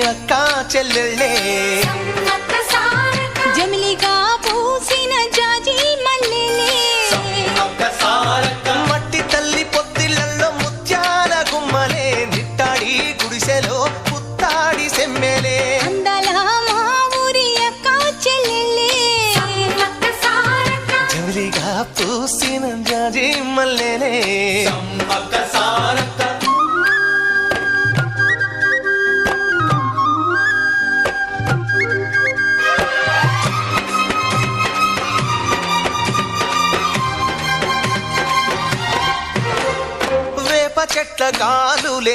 అక్క చెల్లెళ్ళే జమిలిగా పూసిన జాజి మల్లెలే మట్టి తల్లి పొత్తిళ్లలో ముత్యాల గుమ్మలే నిట్టాడి గుడిసెలో పుత్తాడి సెమ్మెలే అందాల మా ఊరి అక్క చెల్లెలే జమిలిగా పూసిన జాజి మల్లెలే చెట్ల కాలులే